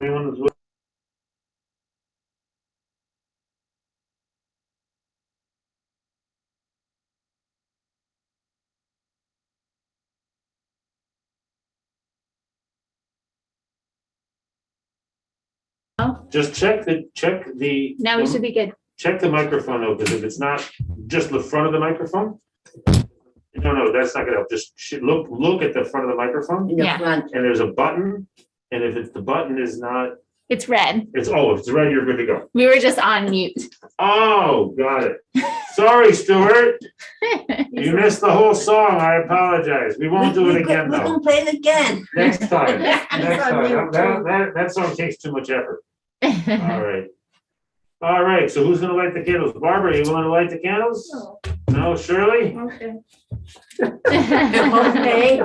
Anyone who's with- Just check the. Now we should be good. Check the microphone though, because if it's not just the front of the microphone. No, that's not gonna help. Just look at the front of the microphone In the Yeah. front. and there's a button. And if the button is not, It's red. if it's red, you're good to go. We were just on mute. Oh, got it. Sorry, Stuart. You missed the whole song. I apologize. We won't do it again We though. can play it again. Next time. Next on you, time. That song takes too much effort. All right. So who's gonna light the candles? Barbara, you willing to light the candles? No, Shirley? Okay. Okay.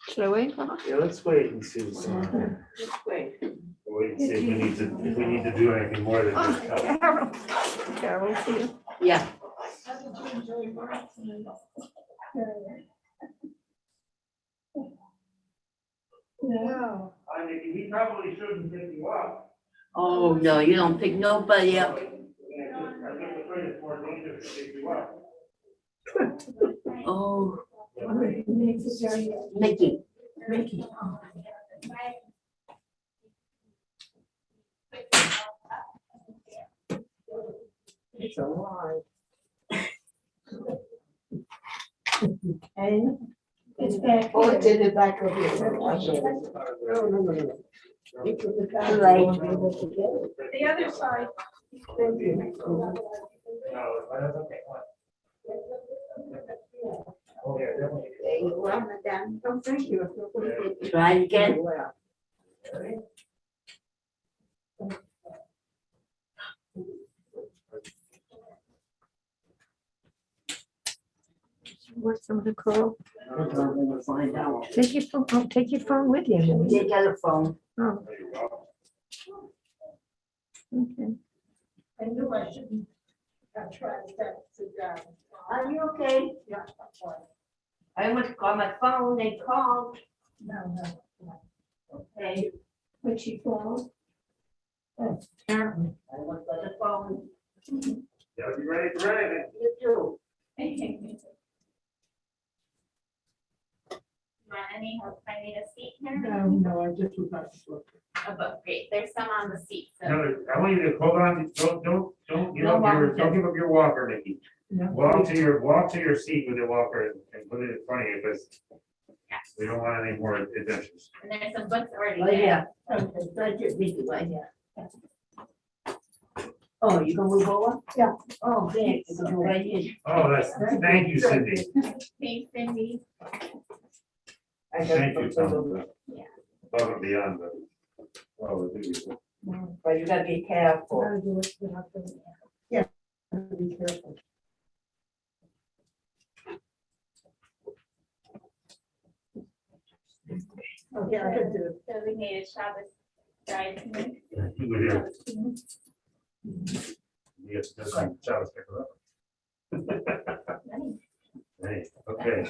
Should I wait? Yeah, let's wait and see. Wait and see if we need to do anything more than just cut. Carol, see you. Yeah. No. I mean, we probably shouldn't pick you up. Oh, no, you don't pick nobody up. I think the point is more dangerous to pick you up. Oh, Mickey. It's a lie. And it's back. Oh, it did it back over here. No. Too late. The other side. Oh, yeah, definitely. There you are, madame. Oh, thank you. Try it again. What's some of the call? We're gonna find out. Take your phone, take your phone with you. Take out the phone. Oh, okay. I knew I shouldn't have tried that to down. Are you okay? Yeah, I went to call my phone, they called. no. Okay, When she called. Oh, apparently. I went to the phone. Gotta be ready for anything. You too. Want any help finding a seat here? No, I just was not sure. Oh, but great, there's some on the seat, so. No, I want you to hold on, don't give up your walker, Nikki. No. Walk to your seat with your walker and put it in front of you, because we don't want any more adventures. And there's some books already Oh, there. yeah. Okay, so I just read it right here. Oh, you gonna move over? Yeah. Oh, thanks. You can go right in. Oh, thank you, Cindy. Thanks, Cindy. I got Thank you, it. Tom. Yeah. Above and beyond, well, the duties. But you gotta be careful. Yeah. Be careful. Okay, I can do it. Designated Shabbat guide. You were here. Yes, that's like Charles pick her up. Hey, okay.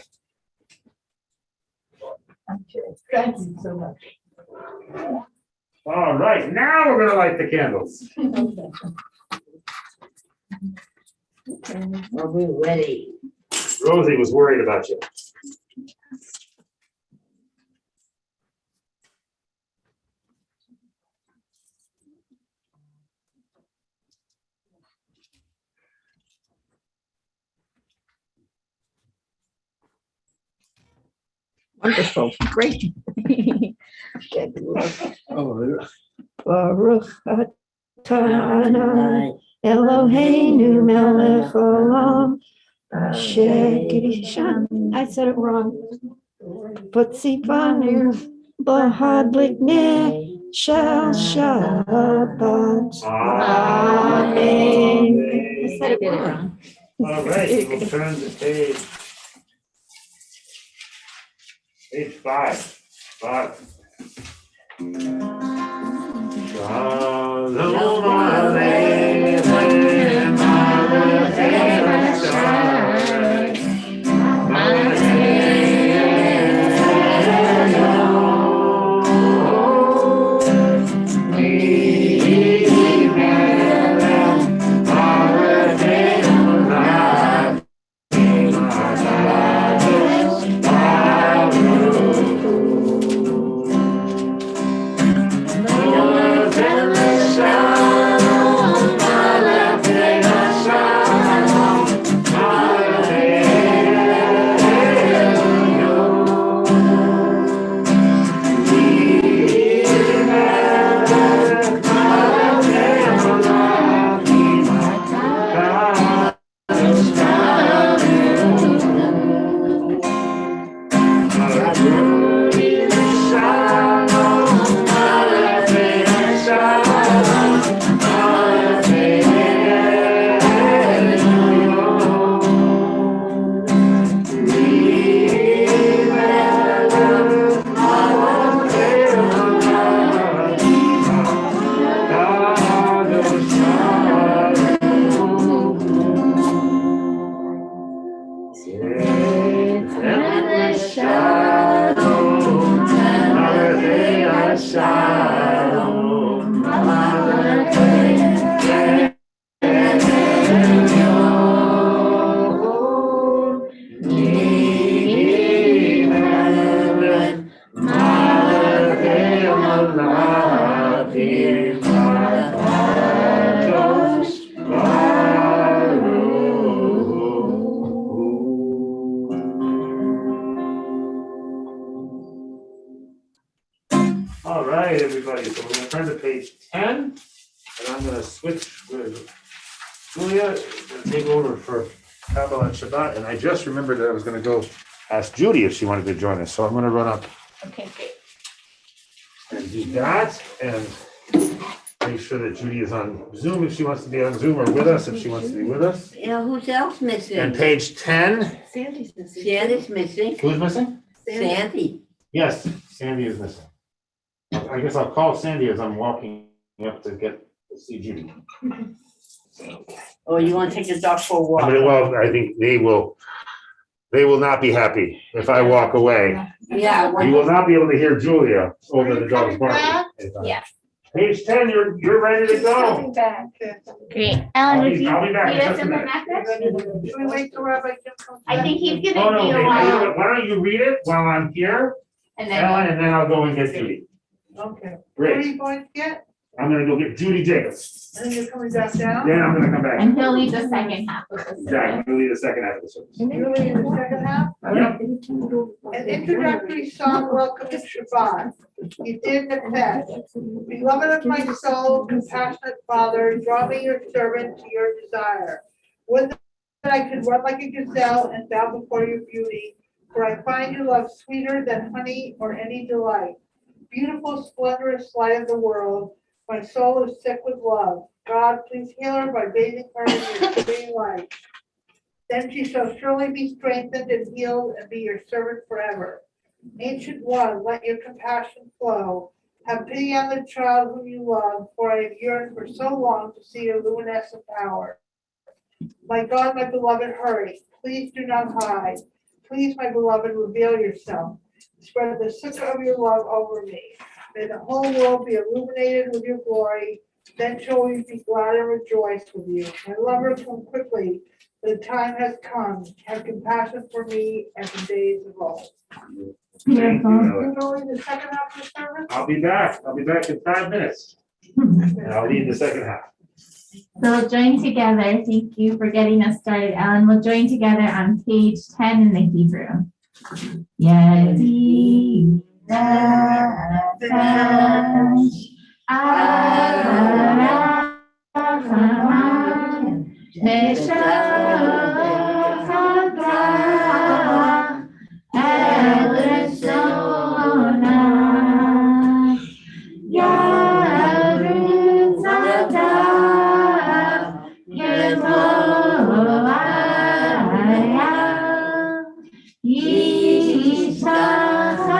Thank you so much. All right, now we're gonna light the candles. Are we ready? Rosie was worried about you. Wonderful, great. Baruch atah Eloheinu melech olam asher kidishan. I said it wrong. Putzipanu bahadlik ne shel Shabbat. Amen. I said it wrong. All right, we'll turn the page Page 5. Shalom Aleichem, All right, everybody, so we're gonna turn to page 10, and I'm gonna switch with Julia, gonna take over for Kabbalat Shabbat, and I just remembered that I was gonna go ask Judy if she wanted to join us, so I'm gonna run up Okay, great. and do that, and make sure that Judy is on Zoom if she wants to be on Zoom, or with us if she wants to be with us. Yeah, who's else And missing? page 10, Sandy's missing. Sandy's missing. who's missing? Sandy. Yes, Sandy is missing. I guess I'll call Sandy as I'm walking up to see Judy. Or you want to take the dog for a walk? Well, I think they will not be happy if I walk away. Yeah. You will not be able to hear Julia over the dog's barking. Yes. Page 10, you're ready to go. Great. Ellen, would you I'll be back in lead us just a in the minute. message? Should we wait till Rabbi Jim comes I back? think he's Oh, gonna no, be a okay, while, why don't you read it while I'm here, and then, Ellen, and then I'll go and get Judy. Okay. Where are Great. you going to get? I'm gonna go get Judy Jacobs. And then you're coming back down? Then I'm gonna come back. and he'll lead the second half of the Exactly, service. I'm gonna lead the second half of the service. Really in the second half? Yep. An introductory song welcoming Shabbat. You did the best. Beloved of my soul, compassionate Father, draw me your servant to your desire. Would that I could run like a gazelle and bow before your beauty, for I find your love sweeter than honey or any delight. Beautiful, splendorous light of the world, my soul is sick with love. God, please heal her by bathing her in your serene light. Then she shall surely be strengthened and healed and be your servant forever. Ancient One, let your compassion flow. Have pity on the child whom you love, for I have yearned for so long to see your luminescent power. My God, my beloved, hurry. Please do not hide. Please, my beloved, reveal yourself. Spread the sukkah of your love over me. May the whole world be illuminated with your glory. Then shall we be glad and rejoice with you. My lover, come quickly. The time has come. Have compassion for me as in days of old. Thank you, Beautiful. Ellen. You're going the second half of the service? I'll be back in 5 minutes, and I'll lead the second half. So we'll join together. Thank you for getting us started, Ellen. We'll join together on page 10 in the Hebrew. Yadi nefesh ara Rahman Meshachata El Rishona Yarutzata Yehoaya Yishachata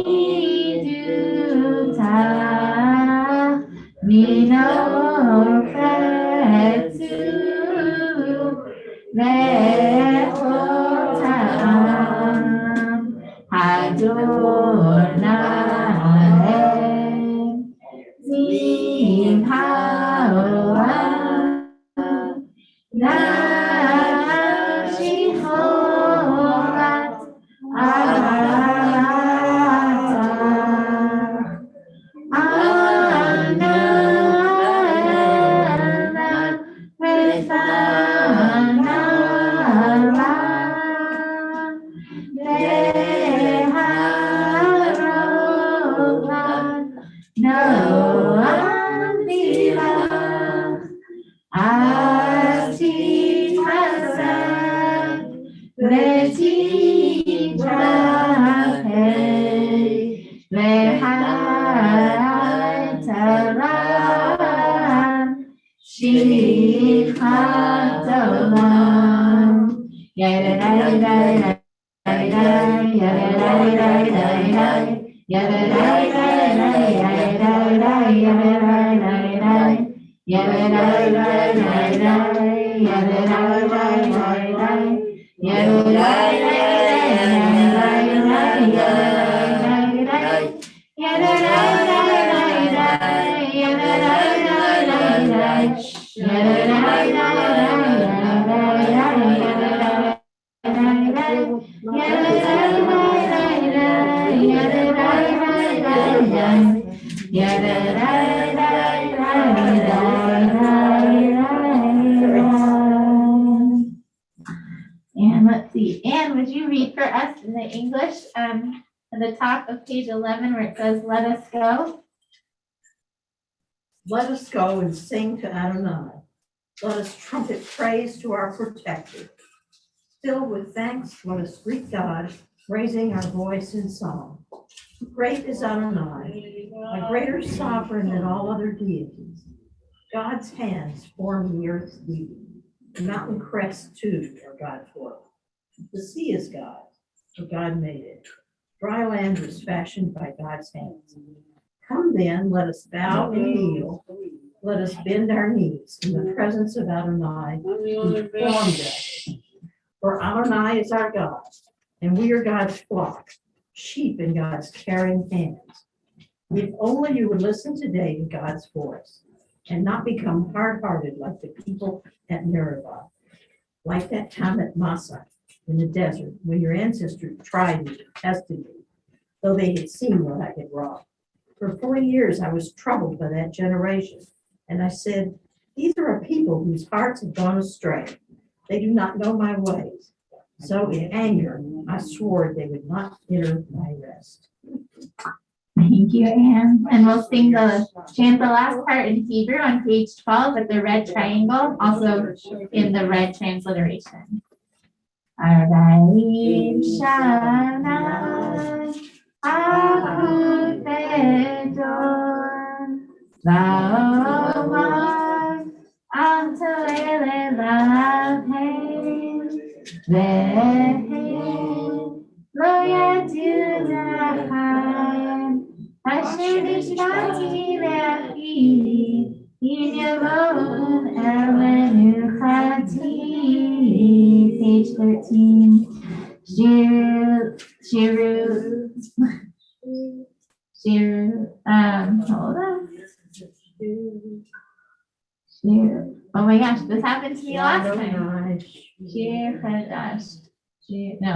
Miduta Minofetu Vechotam Adonai Zivhaoah Nashihorat Arata Anana Rethanara Deharovan Noamila Asti Hasan Leti Trahe Lehai Taran Shikatolam Yadadai And let's see, Anne, would you read for us in the English at the top of page 11 where it says, "Let us go"? Let us go and sing to Adonai. Let us trumpet praise to our protector. Filled with thanks, let us greet God, raising our voice in song. Great is Adonai, a greater sovereign than all other deities. God's hands form the earth's weaving. The mountain crests too are God's work. The sea is God's, for God made it. Dry land was fashioned by God's hands. Come then, let us bow and kneel. Let us bend our knees in the presence of Adonai, who formed us. For Adonai is our God, and we are God's flock, sheep in God's caring hands. If only you would listen today to God's voice and not become hard-hearted like the people at Meribah, like that time at Massah in the desert when your ancestors tried me, tested me, though they had seen what I had wrought. For 40 years I was troubled by that generation, and I said, these are a people whose hearts have gone astray. They do not know my ways. So in anger, I swore they would not enter my rest. Thank you, Anne. And we'll chant the last part in Hebrew on page 12 with the red triangle, also in the red transliteration. Arbaim Shana Achud Vedor Va'omar Anto Ele Lavhem Vehem Lo Yadu Laham Asher Nishmati Le'achi Im Yavon Elenu Chati. Page 13. Hold on. Oh my gosh, this happened to me last time. Shir Chadash. No.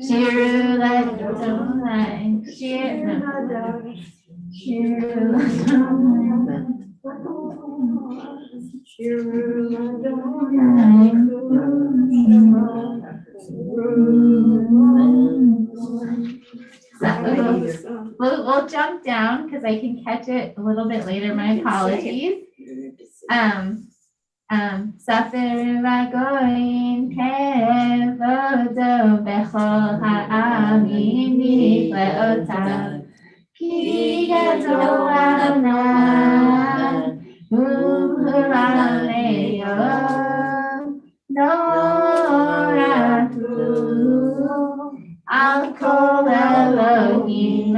Shiru Ladonai. Shir Ladonai. We'll jump down because I can catch it a little bit later. My apologies. Safer Vagoin Kevodo Bechol Ha'amim Nifleotav Ki Gadol Adonai U'Huraleo Noratu Al Kol Elohim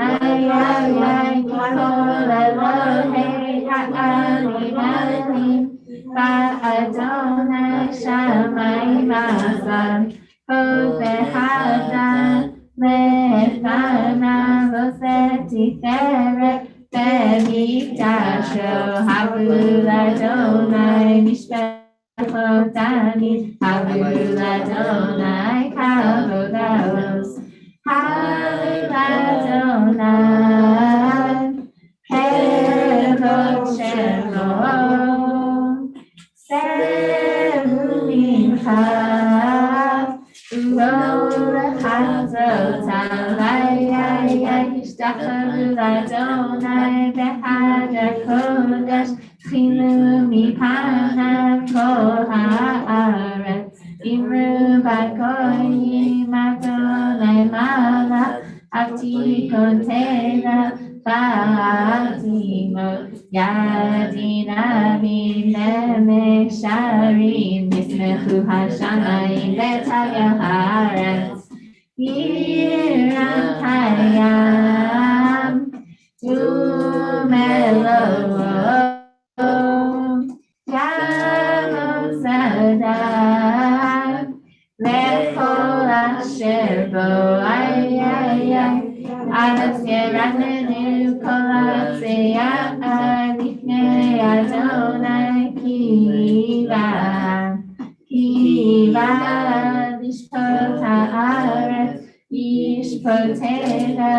Adonai Shammai Mazan, Hosehadan, Lefana, Roseti Feret, Bemikdasho, Habul Adonai, Mishpechotani, Habul Adonai, Kavodos, Habul Adonai, Kevod Shemo. Serumincha, Urola Hazrotai, Yishtachavu Adonai, Behader Kodesh, Chilu Mipanav Kol Haaretz, Imru Bakoyim Adonai Malach, Avtikotena, Fatimot, Yadinamim Nemesharim, Nismechu Hashamayim Betavya Haaretz, Yiram Hayam, Umelom, Yamos Adar, Lechol Asher Bo, Adas Yeranenu Kolatzea Lifnei Adonai Kiva Lishpot Haaretz Yishpotena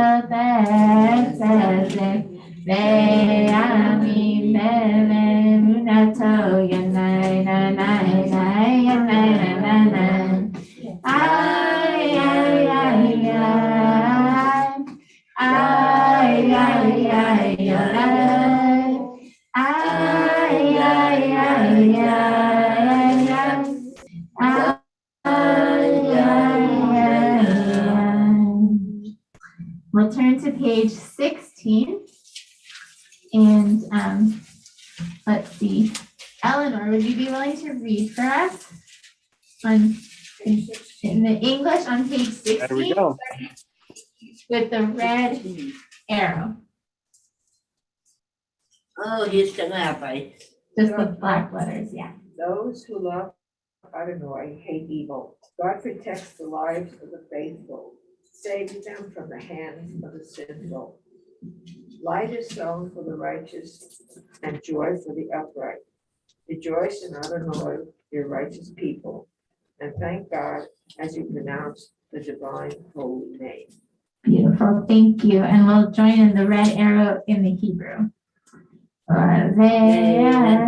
Betzedek Ve'amim Be'emunato Yanai Nanai Yanai Nanai Ay, ay, ay, ay. Ay, ay, ay, ay. Ay, ay, ay, ay. We'll turn to page 16 and let's see. Eleanor, would you be willing to read for us in the English on page 16? There we go. With the red arrow, Oh, he's gonna have a. just the black letters, yeah. Those who love Adonai hate evil. God protects the lives of the faithful, saving them from the hands of the sinful. Light is sown for the righteous and joy for the upright. Rejoice in Adonai, your righteous people, and thank God as you pronounce the divine holy name. Beautiful, thank you. And we'll join in the red arrow in the Hebrew.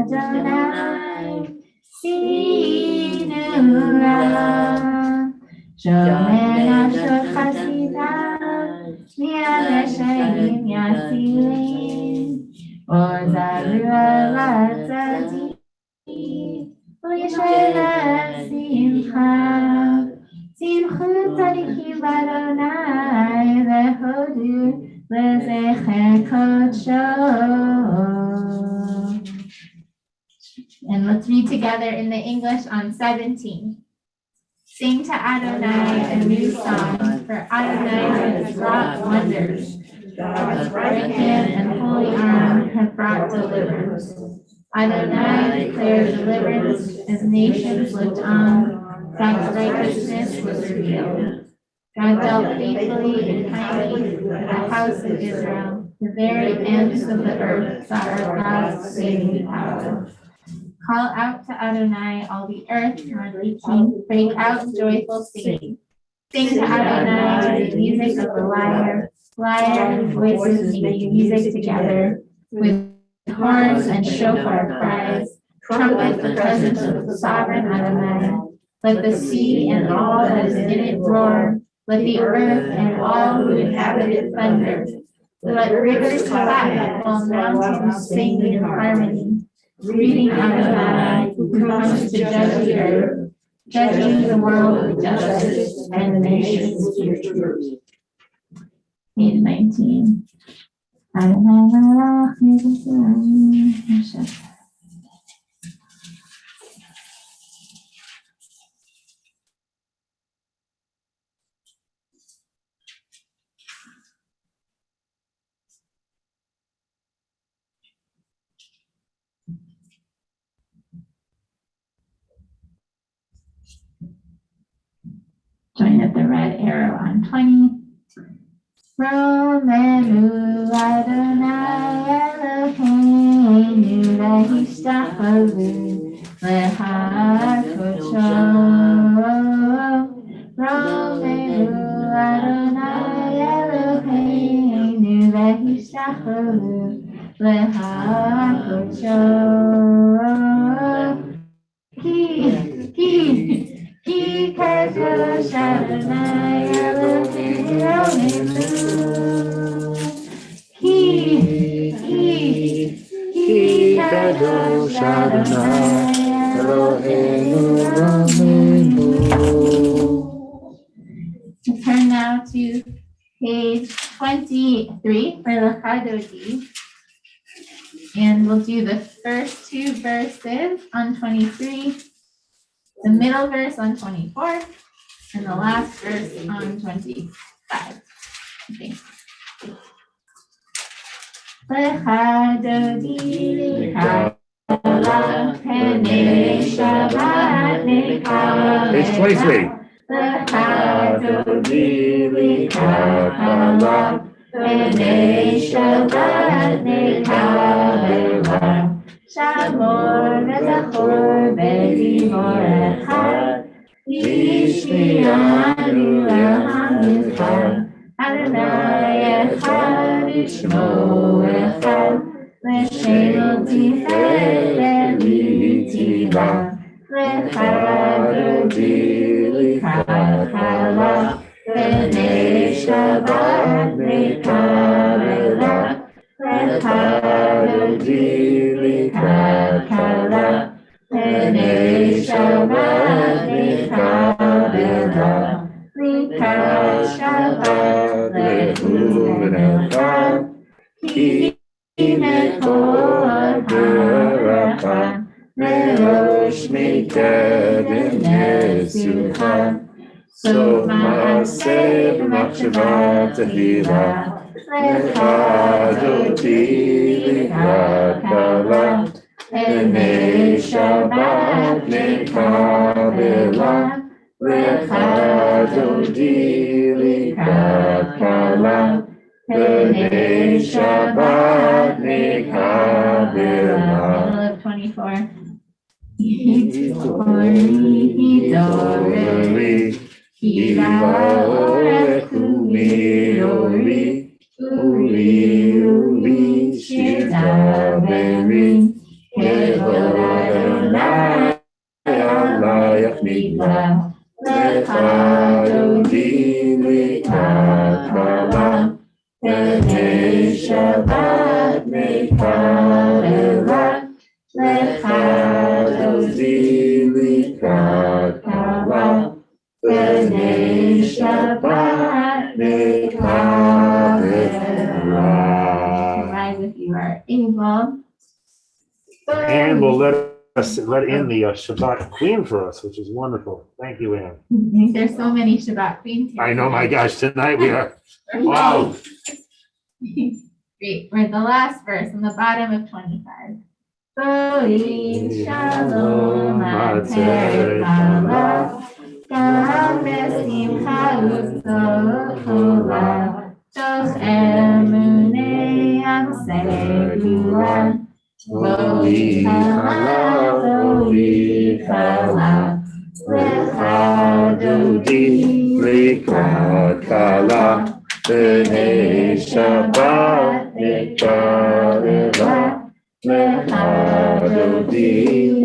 Adonai, Sinura, Shomer Ashur Chasidah, Mi'al Reshaim Yasilim, Ozaru Ala Tzadik, U'yisrael Simcha. Simchu tzadikim Adonai vehodu lezecher kodsho. And let's read together in the English on 17. Sing to Adonai a new song, for Adonai has wrought wonders. God's right hand and holy arm have brought deliverance. Adonai declared deliverance as nations looked on. God's righteousness was revealed. God dealt faithfully and kindly with the house of Israel. The very ends of the earth saw our God's saving power. Call out to Adonai, all the earth, reaching, break out joyful singing. Sing to Adonai to the music of the lyre, lyre and voices making music together, with horns and shofar cries, trumpet the presence of the sovereign Adonai. Let the sea and all that is in it roar. Let the earth and all who inhabit it thunder. Let rivers clap while mountains sing in harmony. Greeting Adonai, who comes to judge the earth, judging the world with justice and the nations with truth. Page 19. gonna hit the red arrow on 20. Romelu Adonai Eloheinu lehishtacholu lehakodsho. Romelu Adonai Eloheinu lehishtacholu lehakodsho. Ki kadosh Adonai Eloheinu. Ki kadosh Adonai Eloheinu. Turn now to page 23 for the Chadodi. And we'll do the first two verses on 23, the middle verse on 24, and the last verse on 25. Okay. L'chadodi Kabbalat Penei Shabbat Nekabel. Page 23. L'chadodi Kabbalat Penei Shabbat Nekabel. Shamor v'zachor v'dibor echad, v'shmi'anu l'am echad, Adonai echad u'shmo echad, l'shelo tiferet v'tila, l'chadodi l'ikrat chala, Penei Shabbat Nekabela, l'chadodi l'ikrat chala, Penei Shabbat Nekabela, l'ikrat Shabbat lehu v'nechad, ki mekor ha'arachad, merosh mikdem nesuchad, Sof ma'aseh b'machshava tehila, l'chadodi l'ikrat chala, Penei Shabbat Nekabela, l'chadodi l'ikrat chala, Penei Shabbat Nekabela. 24. Hidori, Hilaorech umiori, uri shidaveri, Kevod Adonai alayach nigla, l'chadodi l'ikrat chala, Penei Shabbat Nekabela, l'chadodi l'ikrat chala, Penei Shabbat Nekabela. Rise if you are able. And will let in the Shabbat queen for us, which is wonderful. Thank you, Ann. There's so many Shabbat queens here. I know, my gosh, tonight we are, wow. Great. We're at the last verse on the bottom of 25. Goyim shalom ater bala, gam besimcha u'tochola, toch emunei amsei gula, Voli chala, l'chadodi l'ikrat chala, Penei Shabbat Nekabela, l'chadodi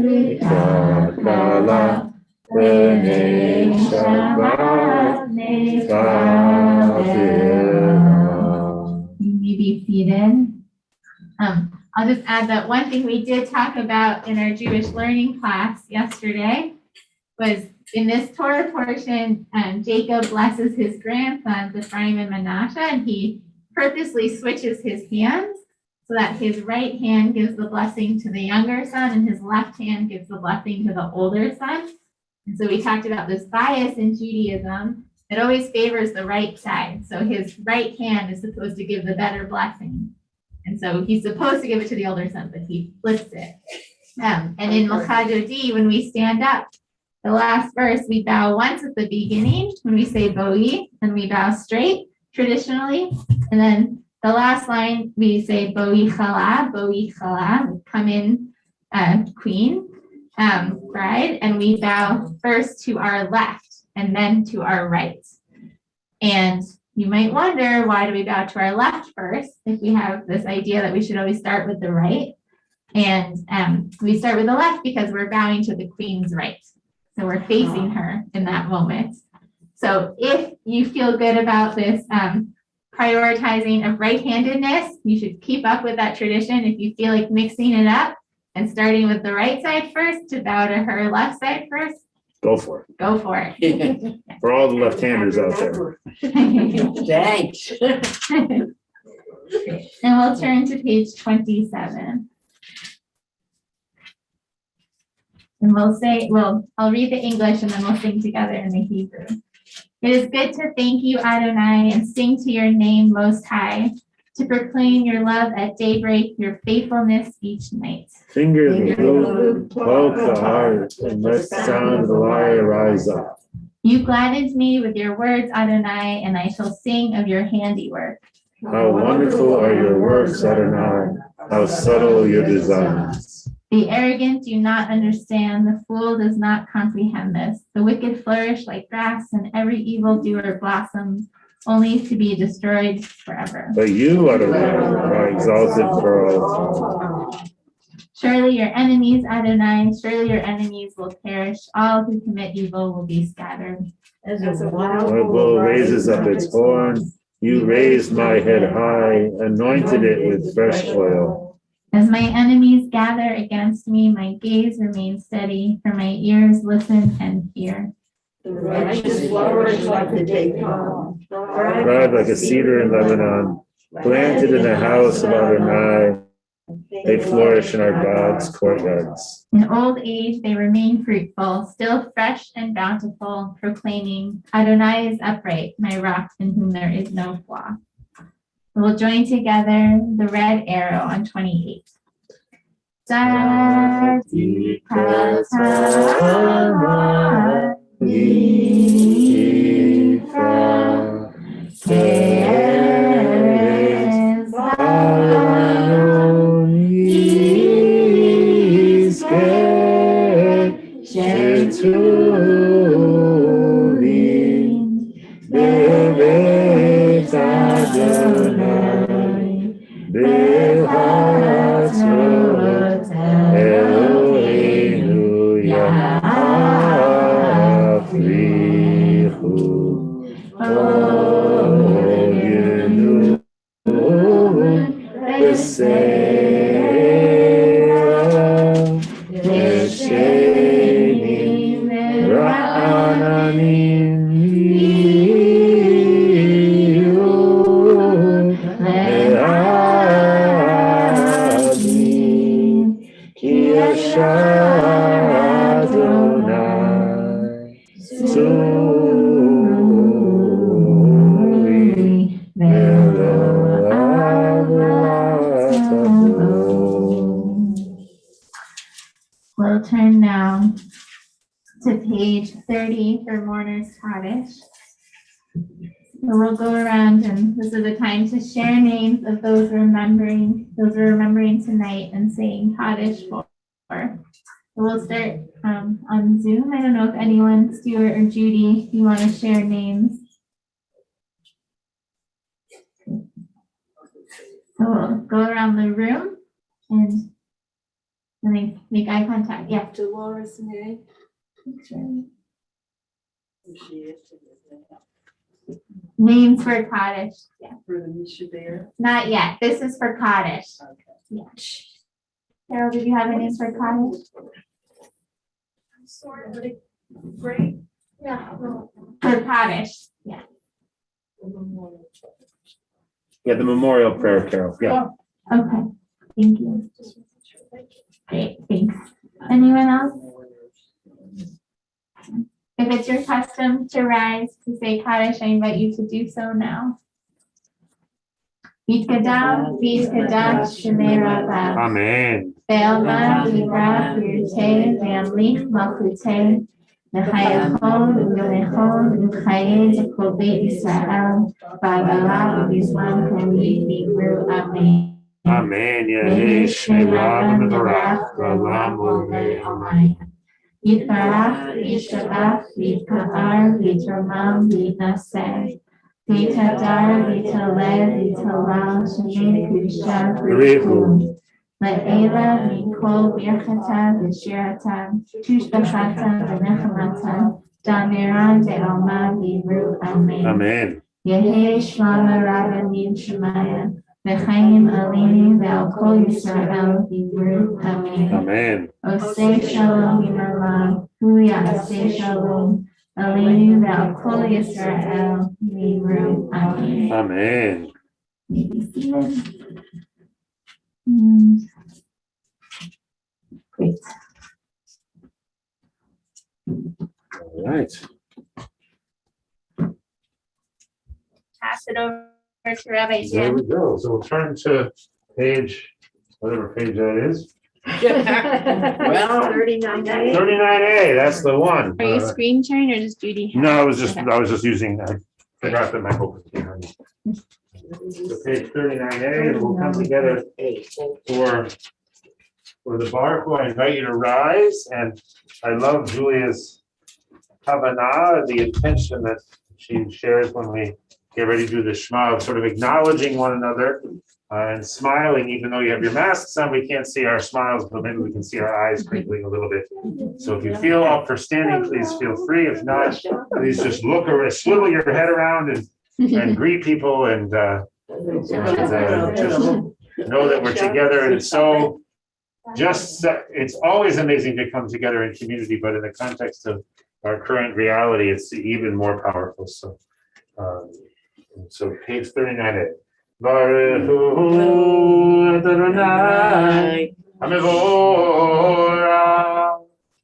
l'ikrat chala, Penei Shabbat Nekabela. You may be seated. I'll just add that one thing we did talk about in our Jewish learning class yesterday was in this Torah portion, Jacob blesses his grandsons, Ephraim and Manasseh, and he purposely switches his hands so that his right hand gives the blessing to the younger son and his left hand gives the blessing to the older son. And so we talked about this bias in Judaism. It always favors the right side. So his right hand is supposed to give the better blessing. And so he's supposed to give it to the older son, but he flips it. And in L'chadodi, when we stand up, The last verse, we bow once at the beginning when we say boi, and we bow straight traditionally. And then the last line, we say boi chala, come in, queen, bride, and we bow first to our left and then to our right. And you might wonder, why do we bow to our left first if we have this idea that we should always start with the right? And we start with the left because we're bowing to the queen's right. So we're facing her in that moment. So if you feel good about this prioritizing of right-handedness, you should keep up with that tradition. If you feel like mixing it up and starting with the right side first to bow to her left side first, Go for it. go for it. For all the left-handers out there. Thanks. And we'll turn to page 27. And I'll read the English and then we'll sing together in the Hebrew. It is good to thank you, Adonai, and sing to your name most high, to proclaim your love at daybreak, your faithfulness each night. Finger the flute, poke the heart, and let sound of the lyre rise up. You gladdened me with your words, Adonai, and I shall sing of your handiwork. How wonderful are your works, Adonai, how subtle your designs. The arrogant do not understand, the fool does not comprehend this. The wicked flourish like grass, and every evildoer blossoms, only to be destroyed forever. But you, Adonai, are exalted for all time. Surely your enemies, Adonai, surely your enemies will perish. All who commit evil will be scattered. As a The wild bull raises up its horn. You raised my head high, anointed it with fresh oil. As my enemies gather against me, my gaze remains steady, for my ears listen and hear. The righteous flourish like the day palm. Thrive like a cedar in Lebanon, planted in the house of Adonai. They flourish in our God's courtyards. In old age, they remain fruitful, still fresh and bountiful, proclaiming, Adonai is upright, my rock in whom there is no flaw. We'll join together the red arrow on 28. We'll turn now to page 30 for Mourner's Cottage. So we'll go around, and this is the time to share names of those we're remembering tonight and saying Kaddish for. So we'll start on Zoom. I don't know if anyone, Stuart or Judy, you want to share names. So we'll go around the room and make eye contact. Yeah. Dolores name. Names for Kaddish. Yeah. For the Mishabir. Not yet. This is for Kaddish. Okay. Yeah. Carol, did you have a name for Kaddish? Sort of great. Yeah. For Kaddish. Yeah. Yeah, the memorial prayer, Carol. Yeah. Okay. Thank you. Great. Thanks. Anyone else? If it's your custom to rise to say Kaddish, I invite you to do so now. Yitkadam, Yitkadash, Shemei Rabbav. Amen. Be'alma, V'yivra, V'yirteh, Ve'amlich, Malchuteh. לחייכון ולכון ולחיי כל בית ישראל, בעגלה ובזמן תמיד דיברו אמן. Amen. יהי שמרה ומבורך לעולם ולעולמי אמן. יתברך וישתבח ויתפאר ויתרומם ויתנשא, ויתהדר ויתהלל ויתהלל שמי קדושה בריחו. לעילה מכל ברכתה ושירתה, תושבחתה ונחמתה, דמירן בעלמא דיברו אמן. Amen. יהי שלמה רבה מן שמיה, וחיים עלינו ועל כל ישראל דיברו אמן. Amen. עושה שלום עם העולם, הוא יעשה שלום עלינו ועל כל ישראל דיברו אמן. Amen. Great. All right. Pass it over to Rabbi There Jim. we go. So we'll turn to page, whatever page that is. Well, 39A. 39A, that's the one. Are you screen sharing or just Judy? No, I was just using, I forgot that my book was behind me. So page 39A, and we'll come together for the bar. I invite you to rise, and I love Julia's Kavanah, the intention that she shares when we get ready to do the Shema, of sort of acknowledging one another and smiling, even though you have your masks on, we can't see our smiles, but maybe we can see our eyes crinkling a little bit. So if you feel up for standing, please feel free. If not, please just look or swivel your head around and greet people and just know that we're together. And it's so it's always amazing to come together in community, but in the context of our current reality, it's even more powerful. So page 39A. Baruch Hu Adonai HaMevorach.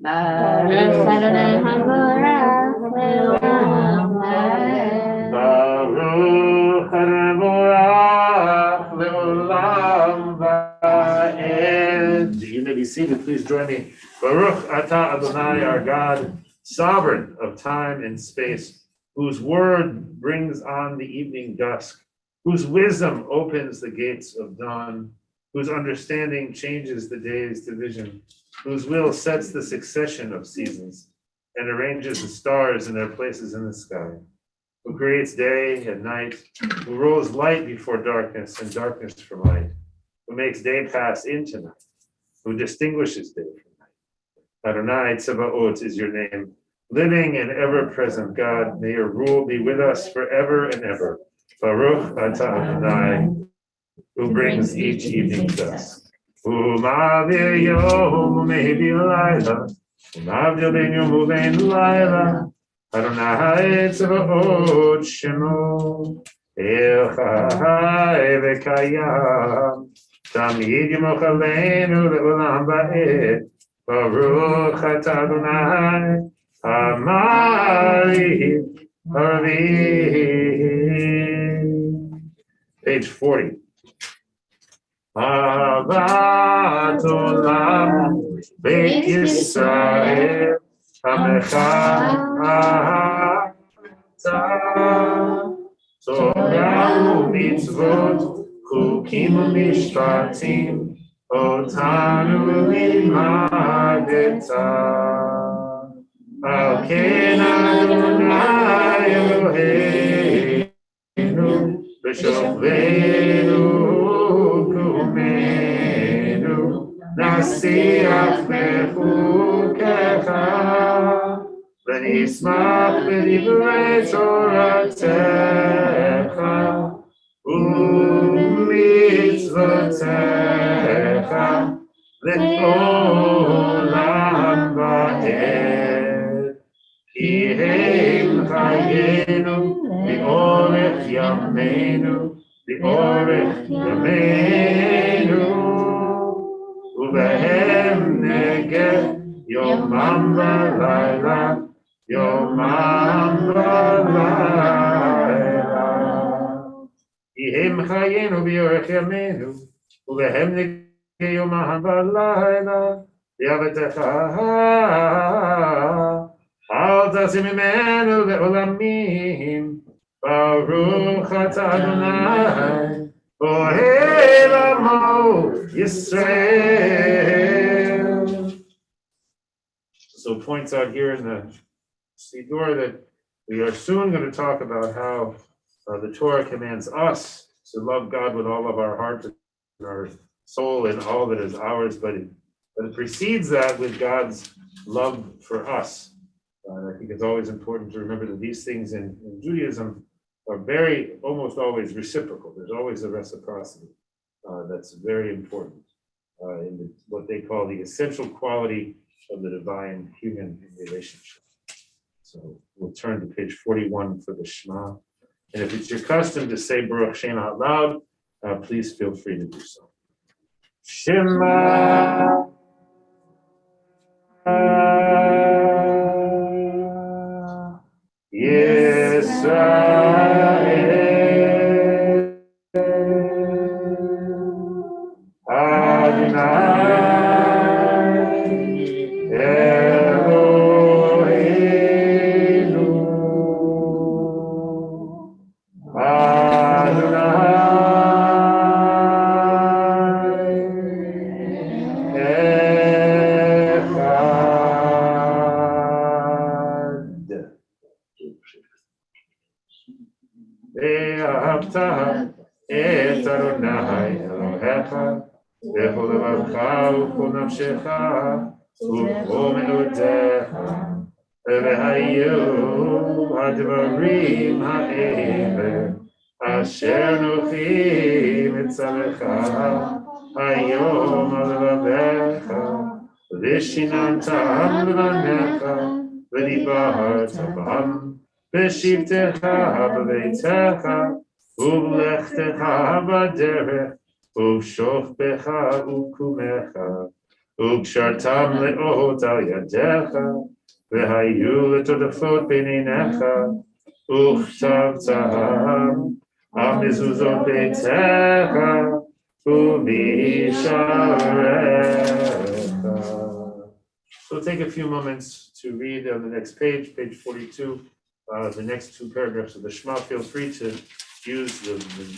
Baruch Adonai HaMevorach le'olam va'ed. Baruch Adonai HaMevorach le'olam va'ed. You may be seated. Please join me. Baruch Atah Adonai, our God, sovereign of time and space, whose word brings on the evening dusk, whose wisdom opens the gates of dawn, whose understanding changes the day's division, whose will sets the succession of seasons and arranges the stars in their places in the sky, who creates day and night, who rolls light before darkness and darkness from light, who makes day pass into night, who distinguishes day from night. Adonai Tzebaot is your name, living and ever-present God. May your rule be with us forever and ever. Baruch Atah Adonai, who brings each evening dusk. U'ma'avir yom u'mehibi layla, u'ma'avdil ben yom u'ben layla. Adonai Tzebaot Shemo, El Chai v'Kayam, Tamid Yimoch Aleinu le'olam va'ed. Baruch Atah Adonai, Amari Arvi. Page 40. Ahavat Olam Beit Yisrael Hamecha Ahavta Torah u'mitzvot Chukim u'mishpatim Otanu limadeta Al ken Adonai Eloheinu B'shovenu kumenu Nasiach bechukecha V'nismach b'divrei Toratecha U'mitzvotecha Le'olam va'ed Ki hem chayenu Li'orech yameinu Li'orech yameinu U'behem negeh Yomam v'layla Yomam v'layla Yhem chayenu v'yorech yameinu U'behem negeh Yomam v'layla Yavetecha אל תעשי ממנו לעולמים, ברוך אתה אדוני, אוהב עמו Yisrael. So it points out here in the Siddur that we are soon going to talk about how the Torah commands us to love God with all of our heart and our soul and all that is ours, but it precedes that with God's love for us. I think it's always important to remember that these things in Judaism are almost always reciprocal. There's always a reciprocity that's very important in what they call the essential quality of the divine human relationship. So we'll turn to page 41 for the Shema. And if it's your custom to say Baruch Shem out loud, please feel free to do so. Shema Yisrael Adonai Eloheinu ואהבת את אדוני אלוהיך בכל לבבך ובכל נפשך ובכל מאודיך והיו הדברים האלה אשר אנוכי מצווך היום על לבביך ושיננתם לבניך ודיברת בם בשבתך בביתך ובלכתך בדרך ובשוכבך ובקומך וקשרתם לאות על ידיך והיו לטוטפות בין עיניך וכתבתם על מזוזות ביתך ובשעריך. So take a few moments to read on the next page, page 42, the next two paragraphs of the Shema. Feel free to use the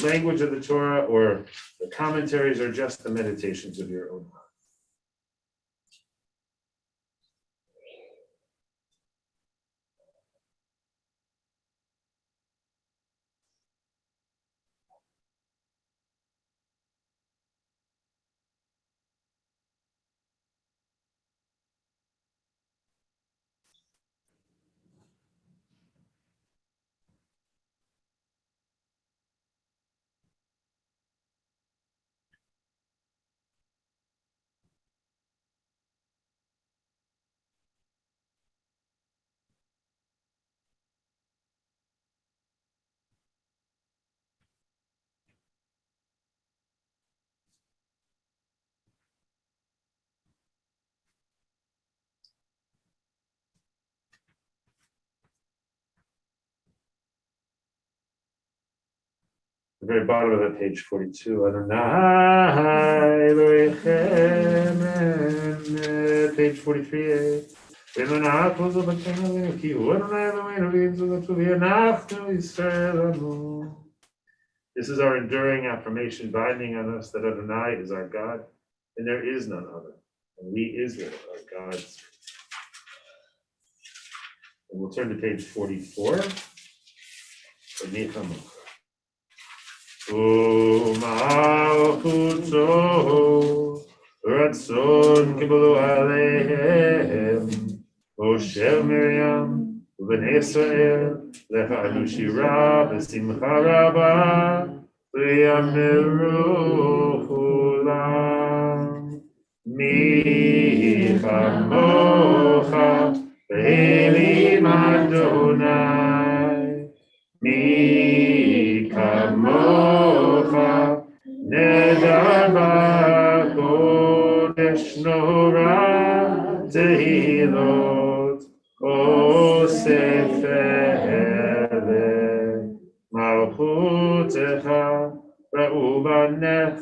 language of the Torah or the commentaries or just the meditations of your own heart. The very bottom of that page 42, Adonai Elohechem, page 43. This is our enduring affirmation binding on us that Adonai is our God and there is none other. And we, Israel, are God's. And we'll turn to page 44. ומלכותו רצון קיבלו עליהם משה ומרים ובני ישראל לחנו שירה בשמחה רבה ויאמרו כולם מי כמוך באלים אדוני מי כמוך נדר בקודש נורא תהילות אוסף אלה מלכותך ראו בניך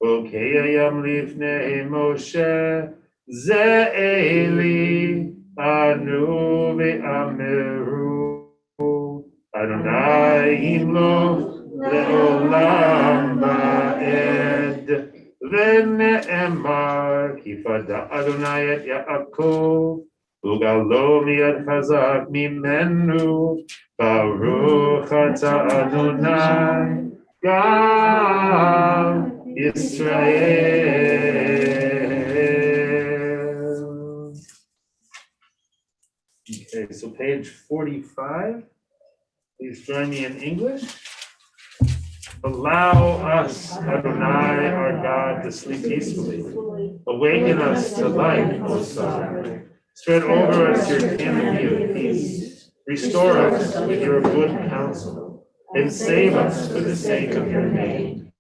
וכי הים לפני משה זה אלי Anu ve'ameru Adonai imlo le'olam ba'ed ve'ne'emar kifada Adonai et Yaakov ugalo miyad chazak mimenu Baruch ata Adonai God Israel. Okay, so page 45. Please join me in English. Allow us, Adonai, our God, to sleep peacefully. Awaken us to life, O Son. Spread over us your canopy of peace. Restore us with your good counsel, and save us for the sake of your name.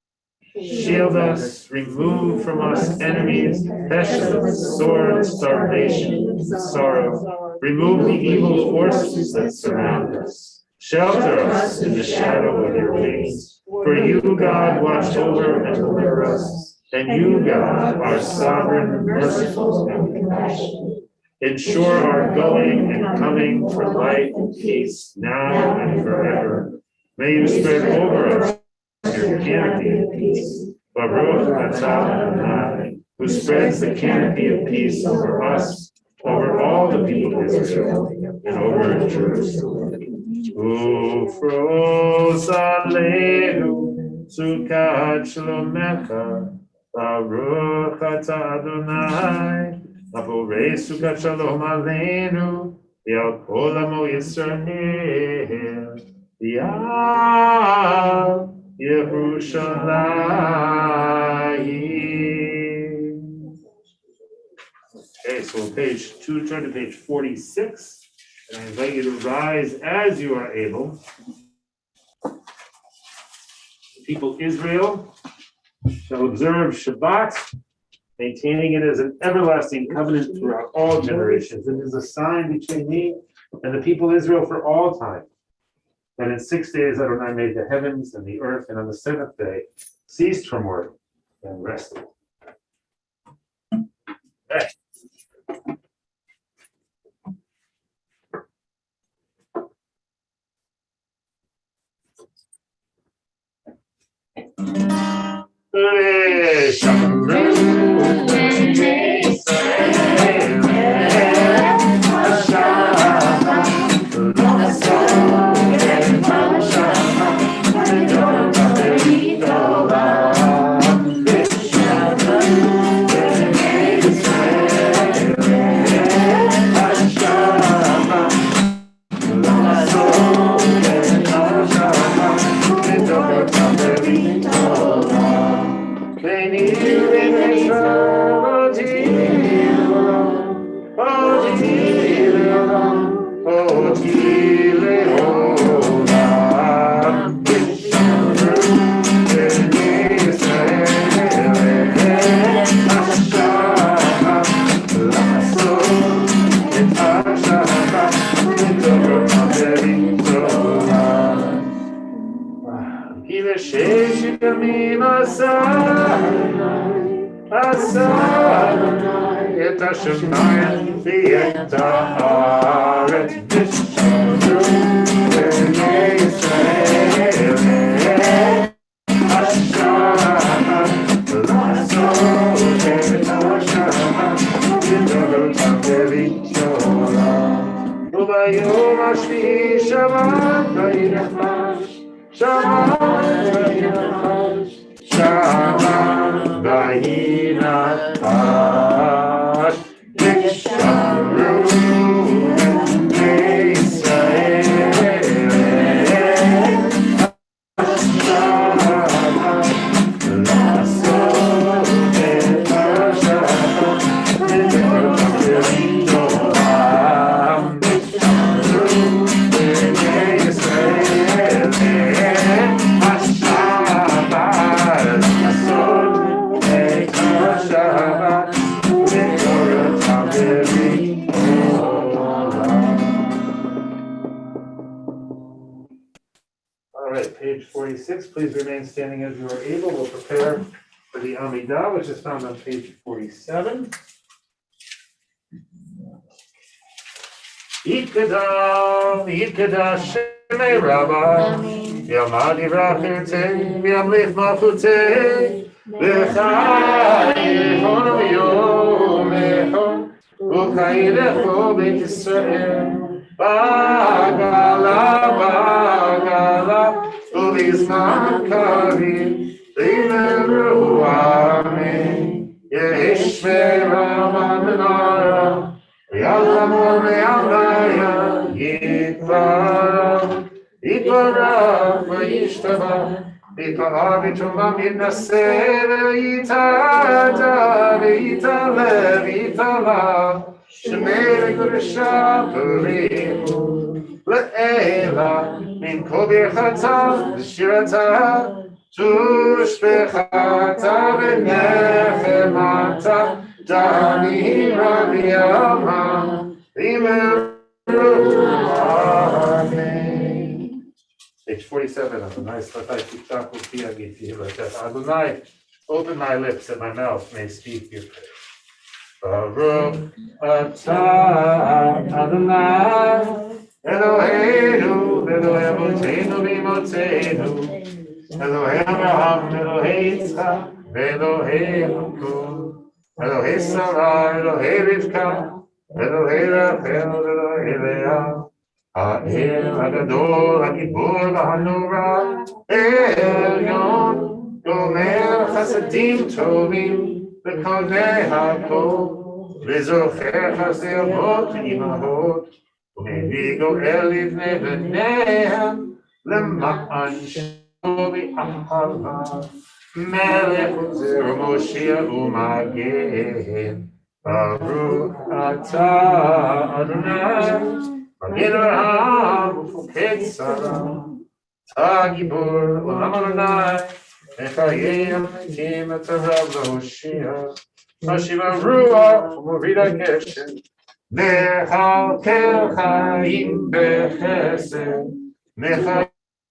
Shield us, remove from us enemies, pestilence, sword, starvation, and sorrow. Remove the evil forces that surround us. Shelter us in the shadow of your wings. For you, God, watch over and deliver us. And you, God, are sovereign, merciful, and compassionate. Ensure our going and coming for life and peace now and forever. May you spread over us your canopy of peace. Baruch atah Adonai, who spreads the canopy of peace over us, over all the people of Israel, and over Jerusalem. Ufros aleinu sukat shlomecha, Baruch atah Adonai, aborei sukat shalom aleinu, Yal kol amo Yisrael, Yal Yerushalayim. Okay, so page 2, turn to page 46. And I invite you to rise as you are able. The people Israel shall observe Shabbat, maintaining it as an everlasting covenant throughout all generations. It is a sign between me and the people Israel for all time. And in 6 days Adonai made the heavens and the earth, and on the seventh day ceased from work and rested. Okay. Page 46, please remain standing as you are able. We'll prepare for the Amidah, which is found on page 47. Yikada Shemei Rabba, Yamadi Rachirte, Yamlich Malchute, L'chai Hono Yomecho, U'chaylecho Beit Yisrael, Bagala, U'lizman Karim, V'yimeru Amen, Yeshmei Rabba Menara, Yalla Yalla Yitvarach Yitvarach Vayishtava Yitvarach V'tumam Yitnaseh V'yitada V'yitalev Yitala Shemei V'Kodesha B'Richu Le'ela Min Kol Birchata V'Shirata Tushbechata V'Nechemata Dani Rabiyama, Amen. Page 47 of the nice Adonai, open my lips and my mouth may speak your praise. Baruch atah Adonai, Eloheinu, Elohei Avotenu v'imotenu, Elohei Abraham, Elohei Yitzchak, Elohei Yaakov. Elohei Sarah, Elohei Rivka, Elohei Rachel, Elohei Leah, Ha'el Hagadol, Hagibor, V'Hanora, Elyon, Gomer Chasadim Tovim, V'Kodei HaKol, V'Zocher Chasdei Avot V'Imahot, U'Mevi Goel Livnei B'neihem, L'Ma'an Shelo V'Ahava. Melech Uzer Moshiach U'Magen Baruch Atah Adonai Magen Avraham Ufuked Sarah Ta Gibor Olam Adonai Mechayei Ametim Etarav L'Hoshiach Hashiva Ruach U'Morida Geshem Mechalkel Chaim Bechesed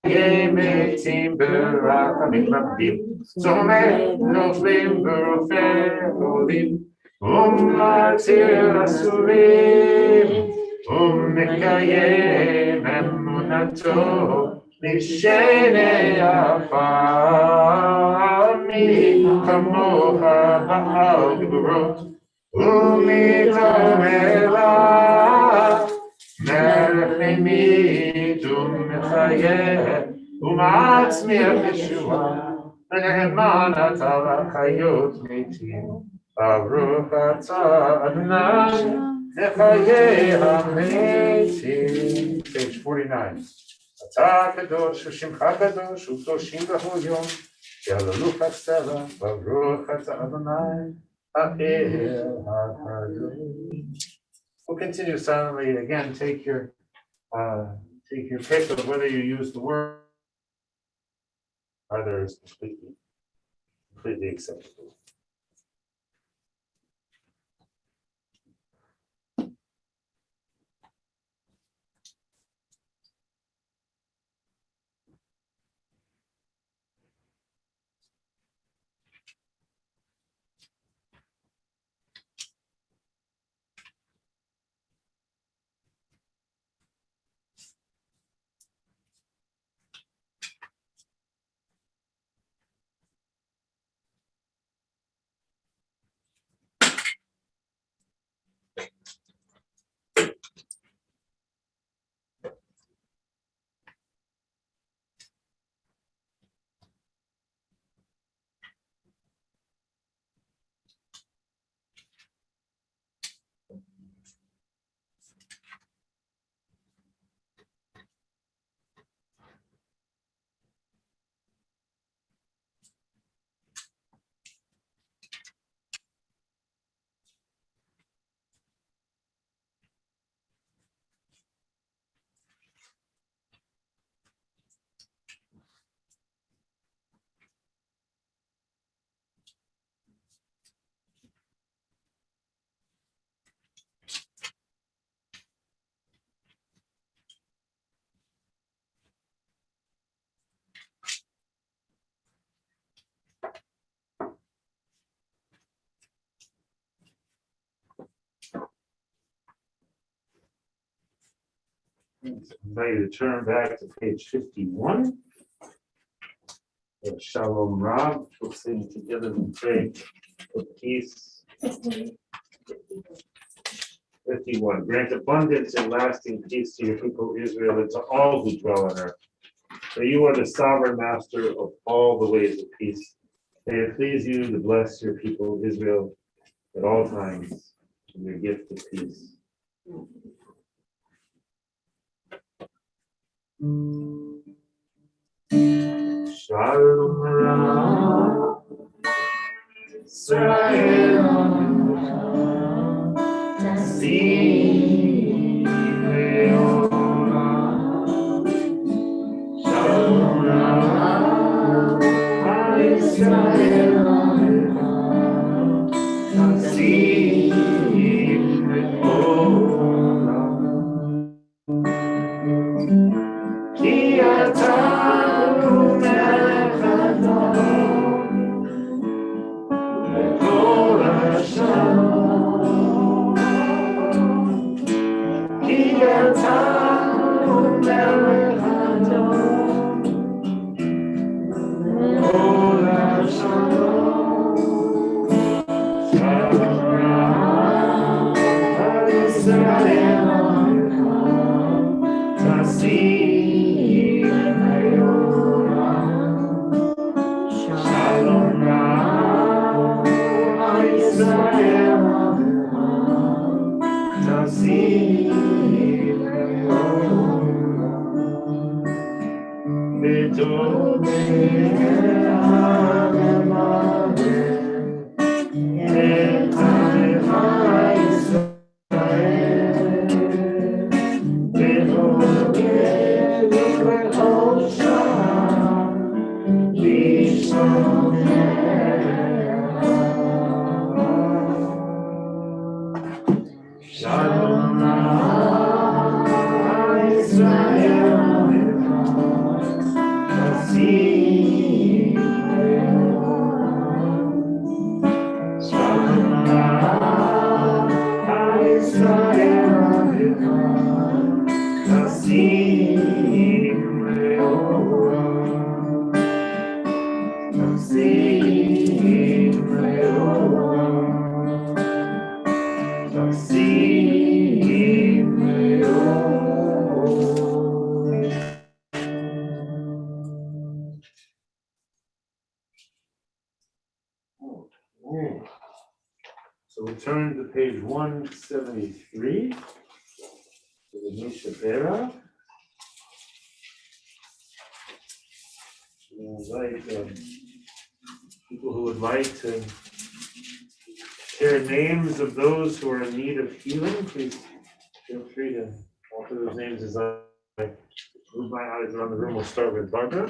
Yemetim berachamim rabim, Zomeh noflim berofei olim, Umatir asurim, Umekayem emunato, Mishenei afar, Mi kamocha ba'al geburot, Umidom elah, Melech Midum Mechayeh U'Matzmiach Yeshua V'Ne'eman Atah L'Chayot Metim Baruch Atah Adonai Mechayeh HaMetim. Page 49. Atah Kadosh U'Shimcha Kadosh U'Kodoshim B'Chol Yom Yalalu Chasera Baruch Atah Adonai Ha'el HaKadosh. We'll continue silently. Again, take your pick of whether you use the word. Either is completely acceptable. invite you to turn back to page 51. Shalom Rab, we'll sing together and pray for peace. 51. Grant abundance and lasting peace to your people Israel and to all who dwell on earth. For you are the sovereign master of all the ways of peace. May it please you to bless your people Israel at all times in your gift of peace. Shalom Rab, Israel, Shalom So we turn to page 173 to the Mishabera. We invite people who would like to share names of those who are in need of healing. Please feel free to offer those names as I move my eyes around the room. We'll start with Barbara.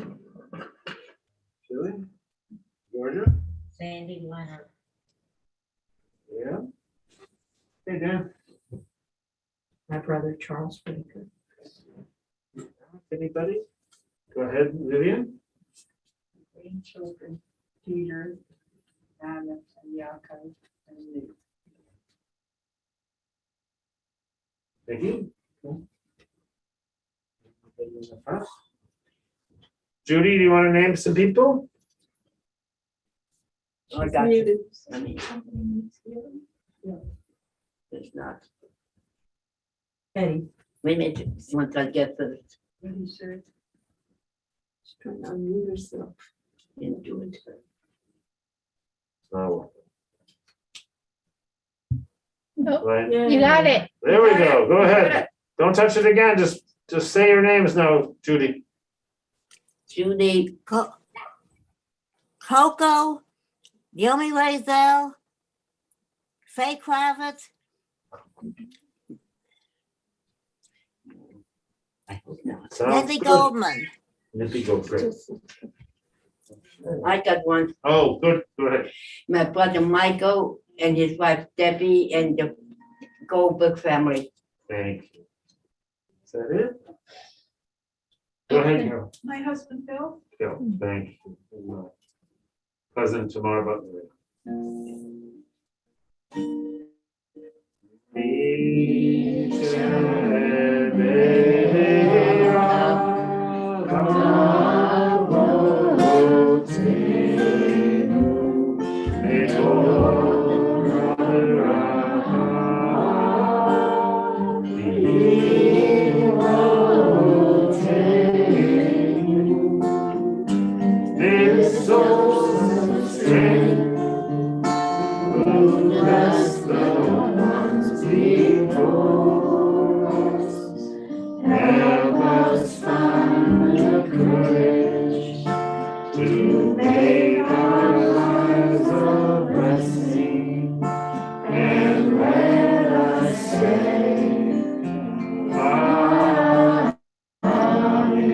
Julie? Georgia? Sandy Leonard. Yeah. Hey, Dan. My brother Charles Baker. Anybody? Go ahead, Vivian. Grandchildren, Peter, Anna, and Yaakov, and Luke. Thank you. Judy, do you want to name some people? Oh, I got you. I mean, it's not. Eddie. Wait a minute, once I get the. What do you say? Just trying to unmute yourself. Didn't do it. No. Nope. Right. You got it. There we go. Go ahead. Don't touch it again. Just say your names now, Judy. Judy, Coco, Yomi Loisel, Faye Kravitz, I hope not. Sounds Lindsay good. Goldman. Nippy Goldberg. I got one. Oh, good. Go ahead. My brother Michael and his wife Debbie and the Goldberg family. Thank you. Is that it? Go ahead, Carol. My husband Bill. Carol, thank you. Cousin Tamar Butler. We shall bless the ones before us. Help us find the courage to make our lives a blessing, and let us say, Amen.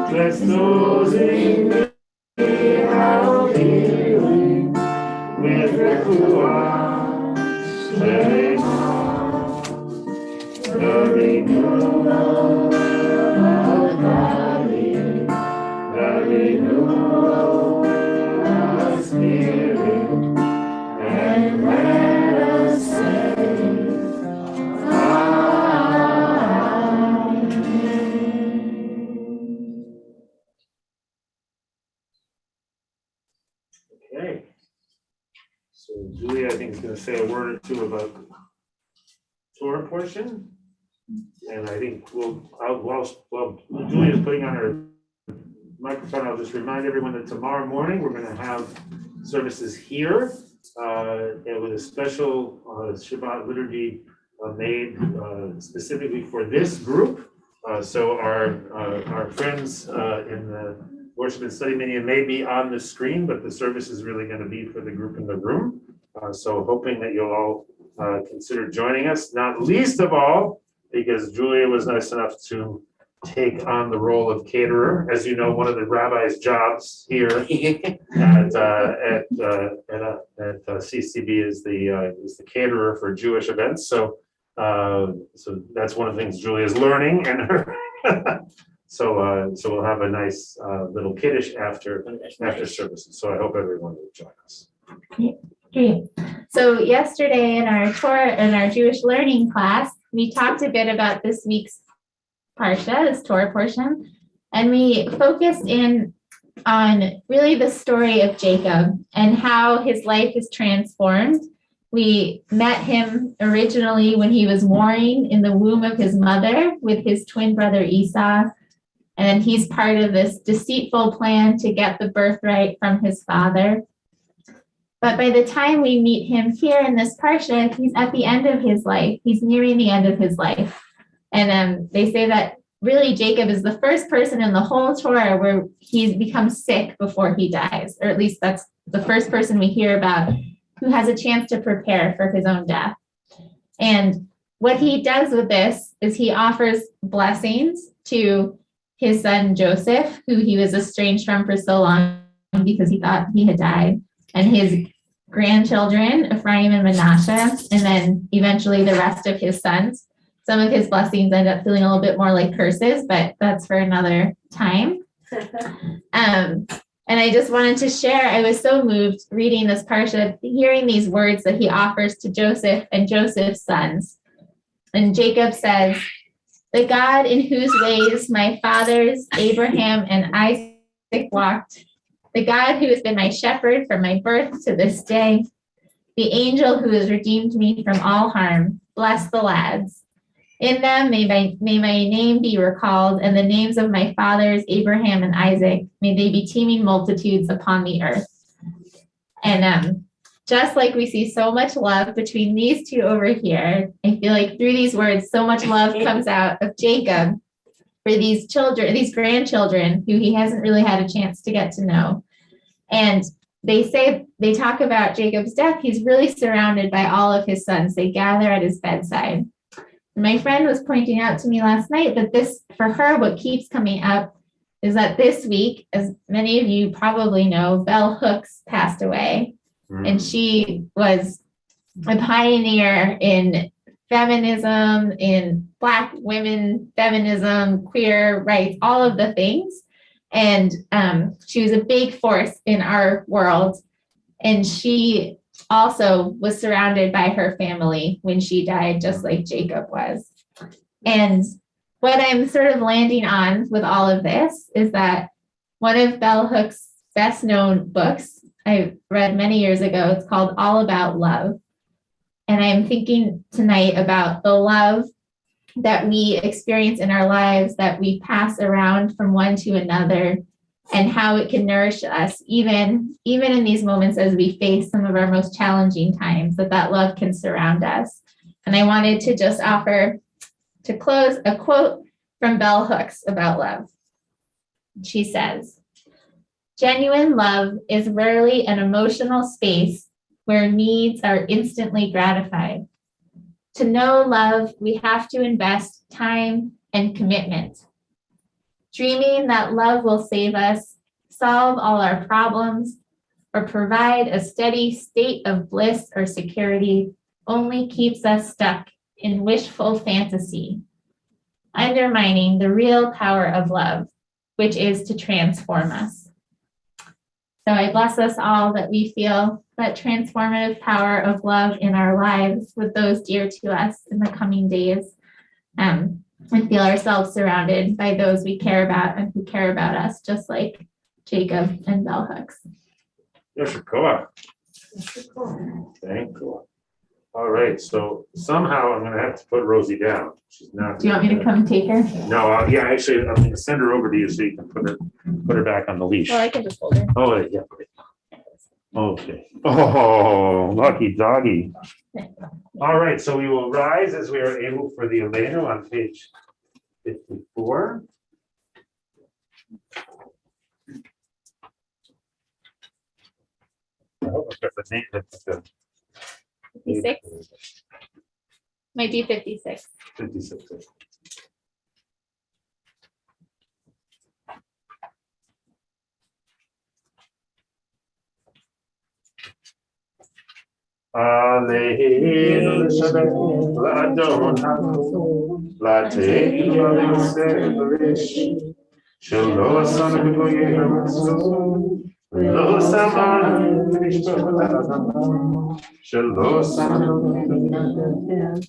Bless those in need of healing with the Ruach, letting on the renewal of the body, the renewal of the spirit, and let us say, Amen. Okay. So Julia, I think, is going to say a word or two about the Torah portion. And I think while Julia's putting on her microphone, I'll just remind everyone that tomorrow morning, we're going to have services here and with a special Shabbat liturgy made specifically for this group. So our friends in the worship and study media may be on the screen, but the service is really going to be for the group in the room. So hoping that you'll all consider joining us, not least of all, because Julia was nice enough to take on the role of caterer. As you know, one of the rabbi's jobs here at CCB is the caterer for Jewish events. So that's one of the things Julia is learning, and her so we'll have a nice little kiddush after services. So I hope everyone will join us. Great. So yesterday in our Jewish learning class, we talked a bit about this week's Parsha, this Torah portion, and we focused in on really the story of Jacob and how his life is transformed. We met him originally when he was warring in the womb of his mother with his twin brother Esau, and he's part of this deceitful plan to get the birthright from his father. But by the time we meet him here in this Parsha, he's at the end of his life. He's nearing the end of his life. And they say that really Jacob is the first person in the whole Torah where he's become sick before he dies, or at least that's the first person we hear about who has a chance to prepare for his own death. And what he does with this is he offers blessings to his son Joseph, who he was estranged from for so long because he thought he had died, and his grandchildren, Ephraim and Manasseh, and then eventually the rest of his sons. Some of his blessings end up feeling a little bit more like curses, but that's for another time. And I just wanted to share, I was so moved reading this parsha, hearing these words that he offers to Joseph and Joseph's sons. And Jacob says, "The God in whose ways my fathers, Abraham and Isaac, walked, the God who has been my shepherd from my birth to this day, the angel who has redeemed me from all harm, bless the lads. In them may my name be recalled, and the names of my fathers, Abraham and Isaac, may they be teeming multitudes upon the earth." And just like we see so much love between these two over here, I feel like through these words, so much love comes out of Jacob for these children, these grandchildren who he hasn't really had a chance to get to know. And they talk about Jacob's death. He's really surrounded by all of his sons. They gather at his bedside. My friend was pointing out to me last night that this, for her, what keeps coming up is that this week, as many of you probably know, Bell Hooks passed away. And she was a pioneer in feminism, in Black women feminism, queer rights, all of the things. And she was a big force in our world. And she also was surrounded by her family when she died, just like Jacob was. And what I'm sort of landing on with all of this is that one of Bell Hook's best known books I read many years ago, it's called All About Love. And I'm thinking tonight about the love that we experience in our lives, that we pass around from one to another, and how it can nourish us, even in these moments as we face some of our most challenging times, that love can surround us. And I wanted to just offer, to close, a quote from Bell Hooks about love. She says, "Genuine love is rarely an emotional space where needs are instantly gratified. To know love, we have to invest time and commitment. Dreaming that love will save us, solve all our problems, or provide a steady state of bliss or security only keeps us stuck in wishful fantasy, undermining the real power of love, which is to transform us." So I bless us all that we feel that transformative power of love in our lives with those dear to us in the coming days, and feel ourselves surrounded by those we care about and who care about us, just like Jacob and Bell Hooks. Yeshua. Thank you. All right, so somehow I'm gonna have to put Rosie down. She's not. Do you want me to come take her? No, yeah, actually, I'm gonna send her over to you so you can put her back on the leash. Well, I can just hold her. Oh, yeah. Okay. Oh, lucky doggy. All right, so we will rise as we are able for the Elenu on page 54. I hope I've got the name. That's the 56? Might be 56. 56. Aleinu Shabbat l'Adonai, l'Ateinu l'Yosef l'Ish, shelo asanu b'goyim ha'matzon, lo samanu b'mishpachot ha'adam, shelo samanu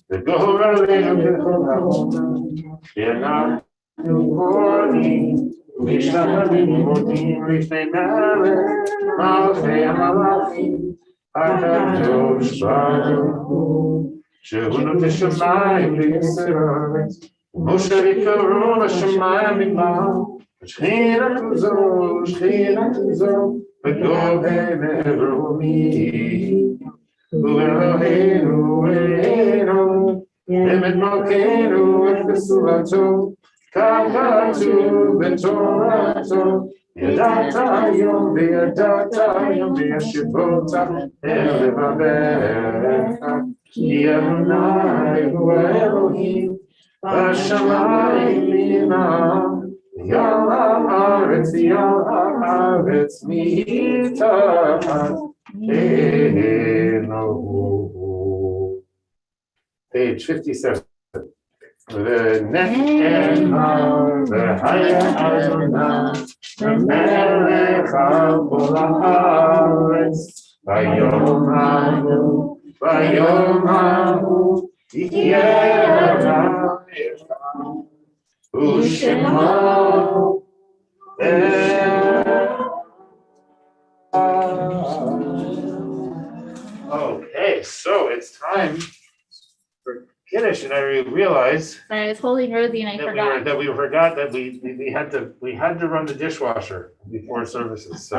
v'gor aleinu b'chol ha'olam, she'ananu kornim, u'mishtachavim modim rifnei melech, malchei hamalachim, הקדוש ברוך הוא, שהוא נותן שמיים ויסרת, ומשה יקרו לשמיים ממעל, שכינה כוזו, וגובה מרומי, ואלוהינו אלוהינו, באמת מלכנו את בסורתו, כך כתוב בתורתו, ידעת היום וישבות אל לבביך, כי אדוני הוא האלוהים בשמיים ממעל, יל הארץ מתחת אלוהו. Page 57. ונאמר והיה אדוני למלך על כל הארץ ביום ההוא יהיה אדוני ושמו Okay, so it's time for Kiddush, and I realized Sorry, I was holding Rosie and I forgot. that we forgot that we had to run the dishwasher before services. So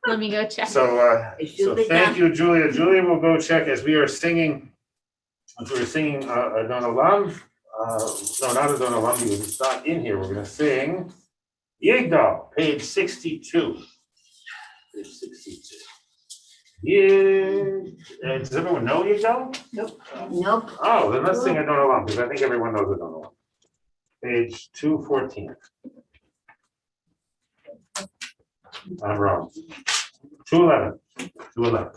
Let me go check. so thank you, Julia. Julia will go check as we are singing. As we were singing Adon Olam. No, not Adon Olam because it's not in here. We're going to sing Yigdal, page 62. Page 62. Yeah. Does everyone know Yigdal? Nope. Oh, then let's sing Adon Olam because I think everyone knows Adon Olam. Page 214. I'm wrong. 211. 211.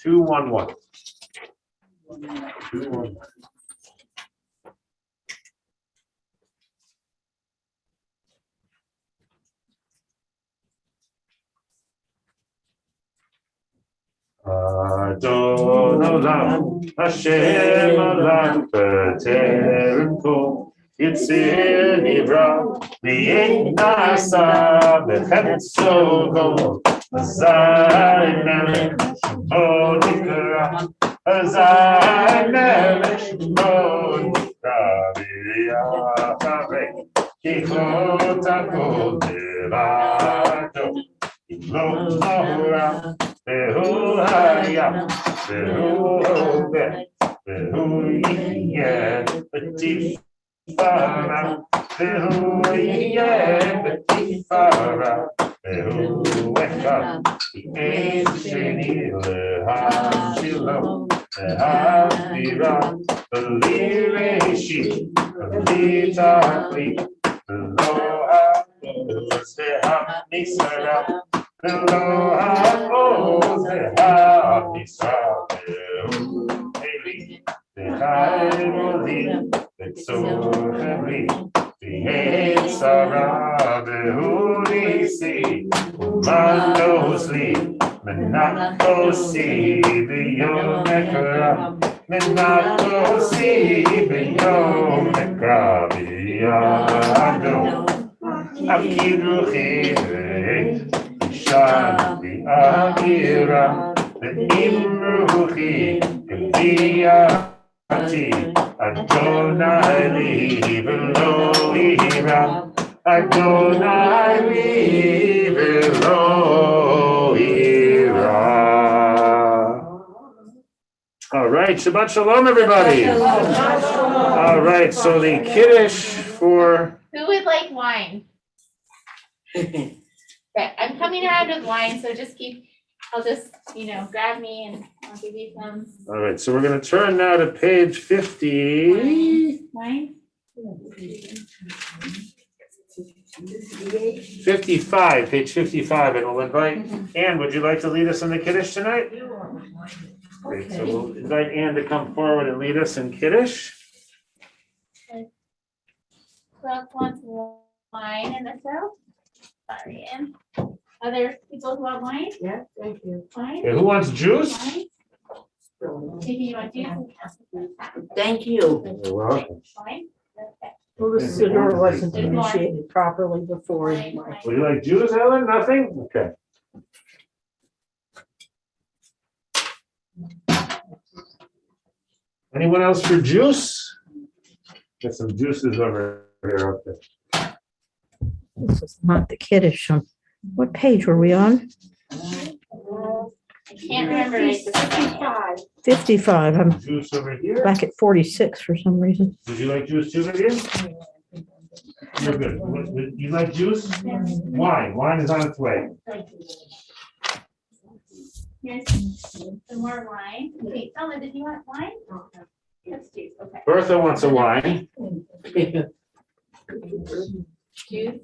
211. 211. olam, Hashem olam b'terem kol, Yitzir nivra, v'yein nasa b'chemetz sogol, Azai melech shmo nikra, Azai melech shmo nikra, v'yacharei, kichot hakol devado, Lo Torah, Behu Hayam, Behu Obed, Behu Yeh, Betifara, Behu Yeh, Betifara, Behu Echad, Ein Sheni LeHashilom, LeHashira, Beli Reishit, Beli Tachlit, Belo HaOz, VeHaMisra, Hello, how the happy Sabbath, Eli, the Heimoli, the Tzorcheli, the Hetzara, the Hulisi, Mandosli, Menakosi, the Yomekra, Menakosi, the Yomekra, the Yado, Akiruchi, Shani Akira, the Imruchi, Kviati, Adonai li velo ira, Adonai li velo ira. All right, Shabbat Shalom, everybody. All right, so the Kiddush for. Who would like wine? Okay, I'm coming around with wine, so I'll just, grab me and I'll give you some All right, so we're going to turn now to page 50. wine. 55, page 55, and we'll invite Ann. Would you like to lead us in the Kiddush tonight? Great, so we'll invite Ann to come forward and lead us in Kiddush. Who else wants wine in this row? Sorry, Ann. Other people who want wine? Yeah, thank you. Wine? Okay, who wants juice? Wine? Maybe you want juice? Thank you. You're welcome. Wine? Okay. Well, the siddur wasn't initiated properly before Wine, anyway. wine. Would you like juice, Ellen? Nothing? Okay. Anyone else for juice? Get some juices over here. Okay. This is not the Kiddush one. What page were we on? I can't remember. Right this second. 55. I'm Juice over here. back at 46 for some reason. Would you like juice too, Vivian? You're good. You like juice? Wine. Wine is on its way. Here's some more wine. Wait, Ella, did you want wine? That's juice, okay. Bertha wants a wine. Juice.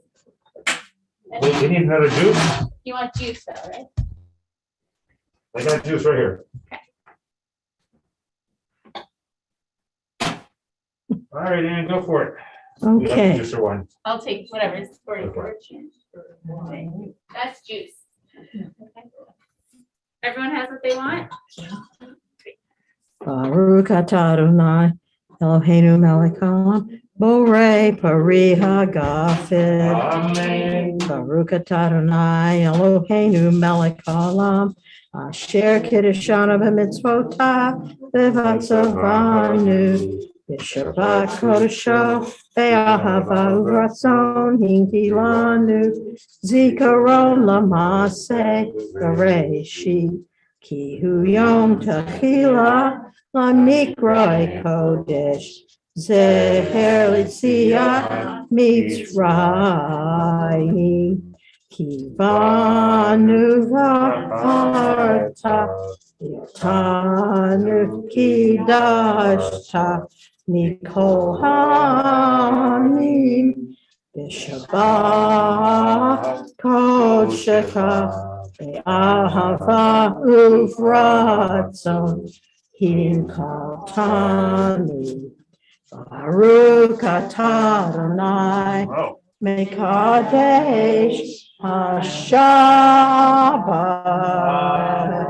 Wait, you need another juice? You want juice though, right? I got juice right here. All right, Ann, go for it. You like Okay. juice or wine? I'll take whatever's 44. Okay. That's juice. Okay. Everyone has what they want? Baruch atah Adonai Eloheinu melech haolam borei pari hagafid. Amen. Baruch atah Adonai Eloheinu melech haolam asher kiddushanu b'mitzvotav v'vatzavanu b'shabbat kodesho be'ahava u'ratzon hinkilanu zikaron l'maaseh bereshit ki hu yom techila lamikra kodesh zeher litziyah mitzrayim ki banu v'harta tanu kidashta mikol hamim b'shabbat kodsheka be'ahava uvratzon hinkaltanu Baruch atah Adonai Oh, mekadesh hashabbat.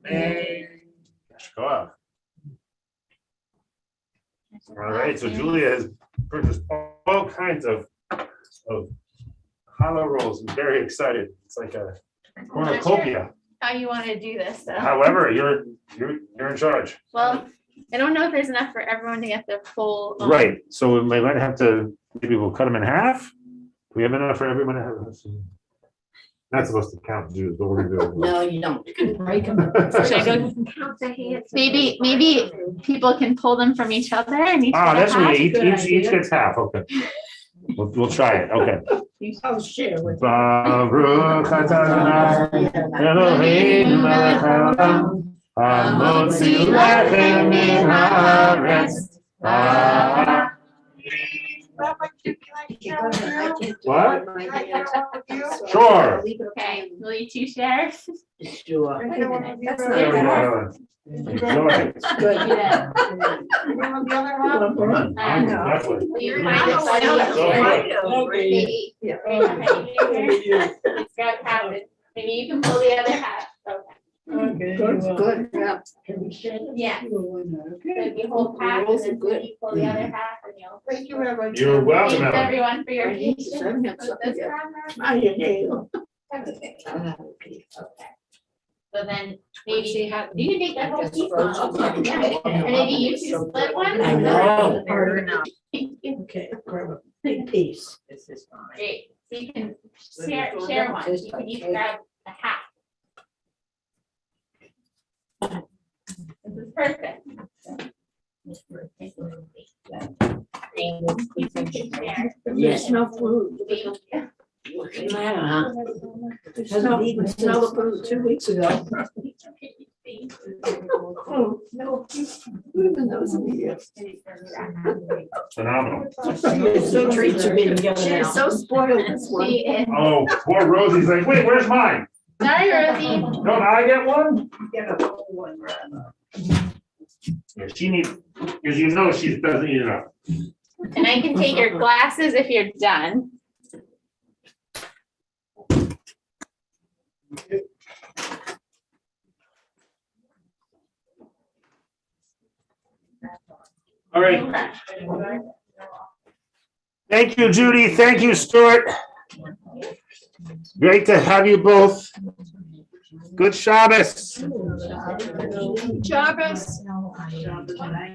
amen. All right, so Julia has purchased all kinds of challah rolls. I'm very excited. It's like a cornucopia. How you want to do this, though? However, you're in charge. Well, I don't know if there's enough for everyone to get their full. Right, so we might have to, maybe we'll cut them in half. Do we have enough for everyone to have? Not supposed to count Jews, but we're gonna do it. No, you don't. You can break them. Should I go? Maybe people can pull them from each other and each. Ah, get a that's half? what, each gets half, okay. We'll try it, okay. I'll share with Baruch atah Adonai, Eloheinu melech haolam, hamotzi lechem min haaretz. Rabbi, can I share with you? What? Can I share with you? Sure. Okay, will you two share? Sure. I don't want to be That's very- There we go. Enjoy. Good. Yeah. You want the other half? Definitely. Will you remind us why Go for it. Maybe. It's got half it. Maybe you can pull the other half. Okay. Good, yeah. Yeah. So if you hold half and then you pull the other half and you'll. Thank you, Rabbi. You're welcome, Thanks Ellen. everyone for your I need to patience send him with something, this yeah. program. Okay. Okay. So then maybe you can take that whole piece off. Yeah. And maybe you two split one. I know. Okay, grab a big piece. This is fine. Great. So you can share one. You can each grab a half. This is perfect. Great. You can share. Yes. No food. Look at that, huh? Hasn't eaten smell of food 2 weeks ago. No, Phenomenal. So treats are being given She's out. so spoiled, this one. See, and- Oh, poor Rosie's like, wait, where's mine? Sorry, Rosie. Don't I get one? Get a whole one, Brad. Yeah, she needs, because you know she doesn't eat enough. And I can take your glasses if you're done. All right. Thank you, Judy. Thank you, Stuart. Great to have you both. Good Shabbos. Shabbos.